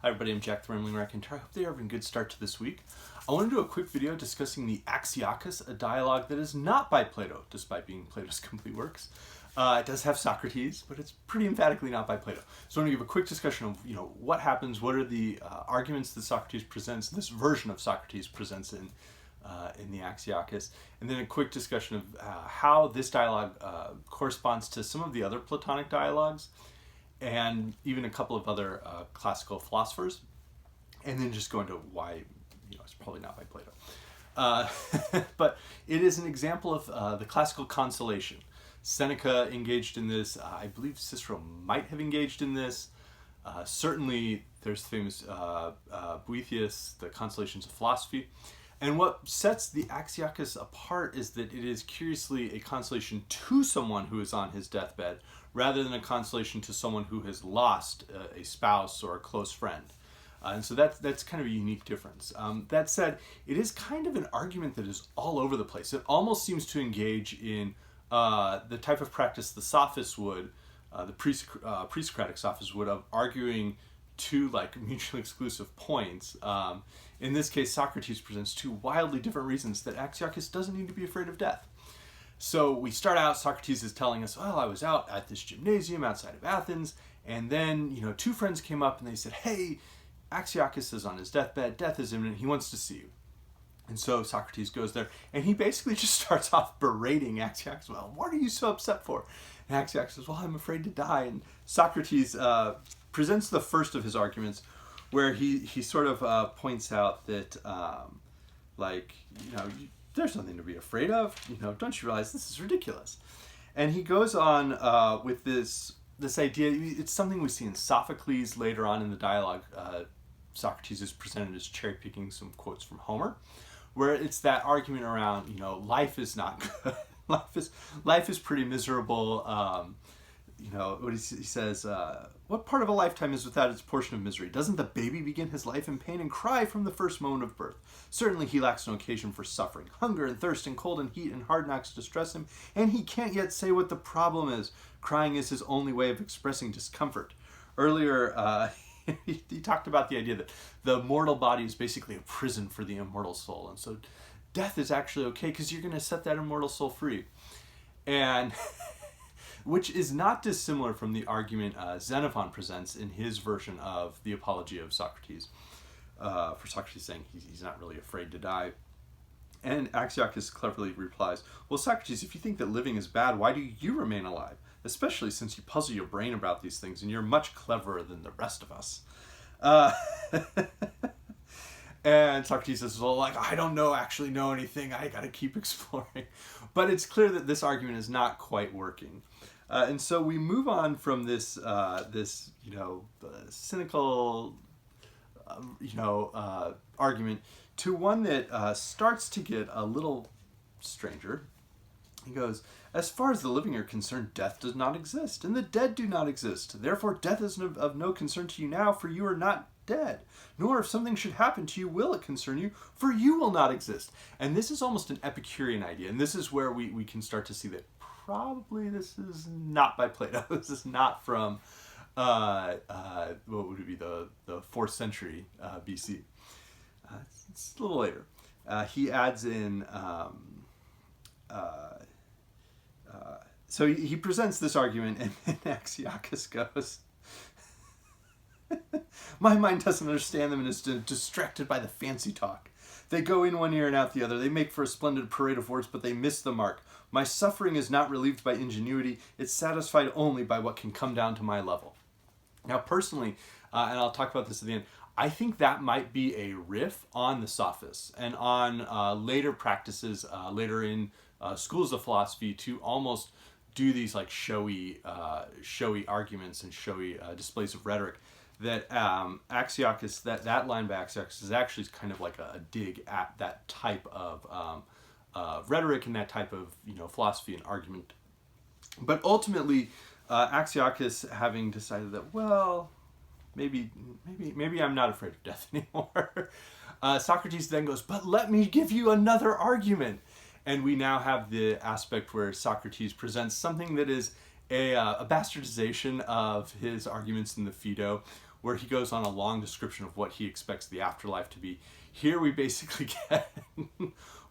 Hi everybody, I'm Jack the Rambling Raconteur. I hope they're having a good start to this week. I want to do a quick video discussing the Axiochus, a dialogue that is not by Plato, despite being Plato's complete works. It does have Socrates, but it's pretty emphatically not by Plato. So I want to give a quick discussion of, what happens, what are the arguments that Socrates presents, this version of Socrates presents in the Axiochus, and then a quick discussion of how this dialogue corresponds to some of the other Platonic dialogues, and even a couple of other classical philosophers, and then just go into why it's probably not by Plato. But it is an example of the classical consolation. Seneca engaged in this. I believe Cicero might have engaged in this. Certainly there's the famous Boethius, the Consolations of Philosophy. And what sets the Axiochus apart is that it is curiously a consolation to someone who is on his deathbed, rather than a consolation to someone who has lost a spouse or a close friend. And so that's kind of a unique difference. That said, it is kind of an argument that is all over the place. It almost seems to engage in the type of practice the Sophists would, the pre-Socratic Sophists would, of arguing two mutually exclusive points. In this case, Socrates presents two wildly different reasons that Axiochus doesn't need to be afraid of death. So we start out, Socrates is telling us, well, I was out at this gymnasium outside of Athens, and then, two friends came up and they said, hey, Axiochus is on his deathbed, death is imminent, he wants to see you. And so Socrates goes there, and he basically just starts off berating Axiochus. Well, what are you so upset for? And Axiochus says, well, I'm afraid to die. And Socrates presents the first of his arguments, where he sort of points out that, there's nothing to be afraid of. Don't you realize this is ridiculous? And he goes on with this idea. It's something we see in Sophocles later on in the dialogue. Socrates is presented as cherry-picking some quotes from Homer, where it's that argument around, life is not good. life is pretty miserable. What he says, what part of a lifetime is without its portion of misery? Doesn't the baby begin his life in pain and cry from the first moment of birth? Certainly he lacks no occasion for suffering. Hunger and thirst and cold and heat and hard knocks distress him, and he can't yet say what the problem is. Crying is his only way of expressing discomfort. Earlier, he talked about the idea that the mortal body is basically a prison for the immortal soul, and so death is actually okay because you're going to set that immortal soul free. And which is not dissimilar from the argument Xenophon presents in his version of the Apology of Socrates, for Socrates saying he's not really afraid to die. And Axiochus cleverly replies, well, Socrates, if you think that living is bad, why do you remain alive? Especially since you puzzle your brain about these things, and you're much cleverer than the rest of us. And Socrates says, well, I don't actually know anything. I got to keep exploring. But it's clear that this argument is not quite working. And so we move on from this cynical, argument to one that starts to get a little stranger. He goes, as far as the living are concerned, death does not exist, and the dead do not exist. Therefore, death is of no concern to you now, for you are not dead. Nor if something should happen to you will it concern you, for you will not exist. And this is almost an Epicurean idea, and this is where we can start to see that probably this is not by Plato. This is not from, what would it be, the 4th century BC. It's a little later. He adds in, so he presents this argument, and Axiochus goes, my mind doesn't understand them and is distracted by the fancy talk. They go in one ear and out the other. They make for a splendid parade of words, but they miss the mark. My suffering is not relieved by ingenuity. It's satisfied only by what can come down to my level. Now, personally, and I'll talk about this at the end, I think that might be a riff on the Sophists and on later practices, later in schools of philosophy, to almost do these showy arguments and showy displays of rhetoric. That Axiochus, that line by Axiochus is actually kind of like a dig at that type of rhetoric and that type of philosophy and argument. But ultimately, Axiochus, having decided that, well, maybe I'm not afraid of death anymore, Socrates then goes, but let me give you another argument. And we now have the aspect where Socrates presents something that is a bastardization of his arguments in the Phaedo, where he goes on a long description of what he expects the afterlife to be. Here we basically get,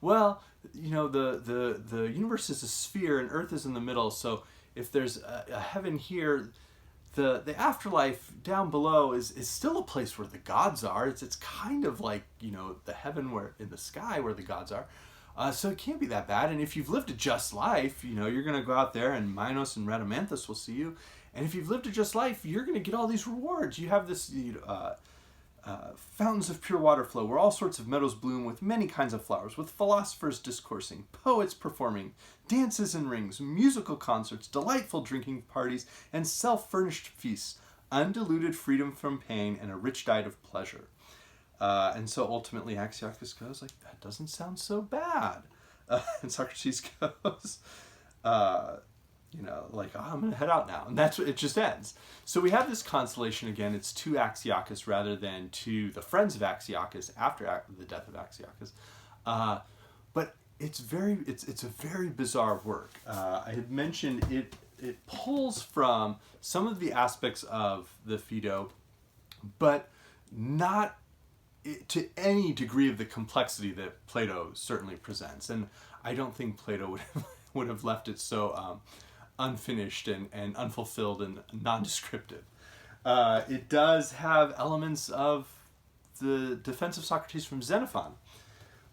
well, you know, the universe is a sphere and Earth is in the middle, so if there's a heaven here, the afterlife down below is still a place where the gods are. It's kind of like, you know, the heaven where in the sky where the gods are. So it can't be that bad. And if you've lived a just life, you know, you're going to go out there and Minos and Rhadamanthus will see you. And if you've lived a just life, you're going to get all these rewards. You have this fountains of pure water flow, where all sorts of meadows bloom with many kinds of flowers, with philosophers discoursing, poets performing, dances and rings, musical concerts, delightful drinking parties, and self-furnished feasts, undiluted freedom from pain, and a rich diet of pleasure. And so ultimately Axiochus goes like, that doesn't sound so bad. And Socrates goes, you know, like, oh, I'm going to head out now. And that's what it just ends. So we have this consolation again. It's to Axiochus rather than to the friends of Axiochus after the death of Axiochus. But it's a very bizarre work. I had mentioned it pulls from some of the aspects of the Phaedo, but not to any degree of the complexity that Plato certainly presents. And I don't think Plato would have left it so unfinished and unfulfilled and non-descriptive. It does have elements of the defense of Socrates from Xenophon,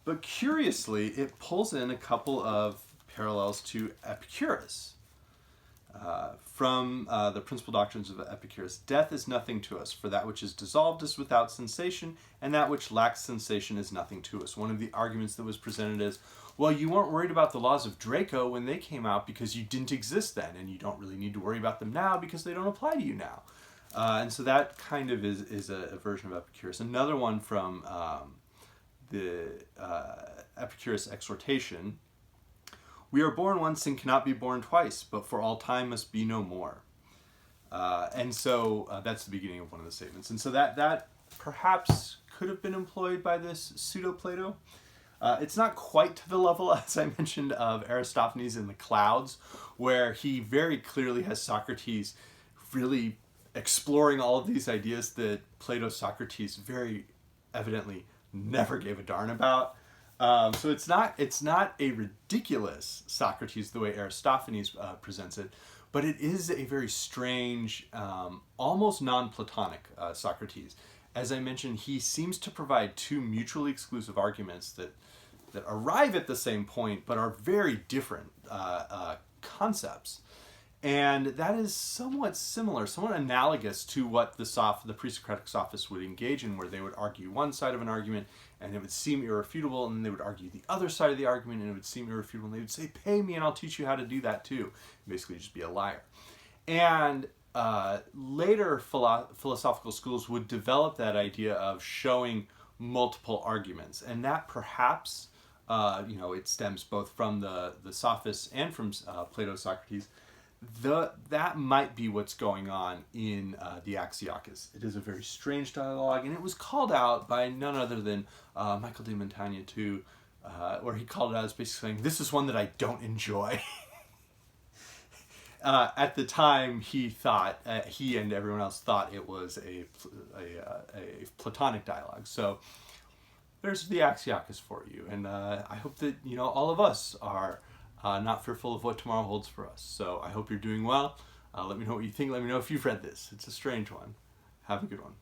but curiously it pulls in a couple of parallels to Epicurus. From the principal doctrines of Epicurus: death is nothing to us, for that which is dissolved is without sensation, and that which lacks sensation is nothing to us. One of the arguments that was presented is, well, you weren't worried about the laws of Draco when they came out because you didn't exist then, and you don't really need to worry about them now because they don't apply to you now. And so that kind of is a version of Epicurus. Another one from the Epicurus exhortation: we are born once and cannot be born twice, but for all time must be no more. And so that's the beginning of one of the statements. And so that perhaps could have been employed by this Pseudo Plato. It's not quite to the level, as I mentioned, of Aristophanes in the Clouds, where he very clearly has Socrates really exploring all of these ideas that Socrates very evidently never gave a darn about. So it's not a ridiculous Socrates the way Aristophanes presents it, but it is a very strange, almost non-Platonic Socrates. As I mentioned, he seems to provide two mutually exclusive arguments that arrive at the same point, but are very different concepts. And that is somewhat similar, somewhat analogous to what the pre-Socratic Sophists would engage in, where they would argue one side of an argument and it would seem irrefutable, and then they would argue the other side of the argument and it would seem irrefutable, and they would say, pay me and I'll teach you how to do that too. Basically just be a liar. And later philosophical schools would develop that idea of showing multiple arguments, and that perhaps it stems both from the Sophists and from Plato, Socrates. That might be what's going on in the Axiochus. It is a very strange dialogue, and it was called out by none other than Michel de Montaigne too, where he called it out as basically saying, this is one that I don't enjoy. At the time, he and everyone else thought it was a Platonic dialogue. So there's the Axiochus for you, and I hope that all of us are not fearful of what tomorrow holds for us. So I hope you're doing well. Let me know what you think. Let me know if you've read this. It's a strange one. Have a good one.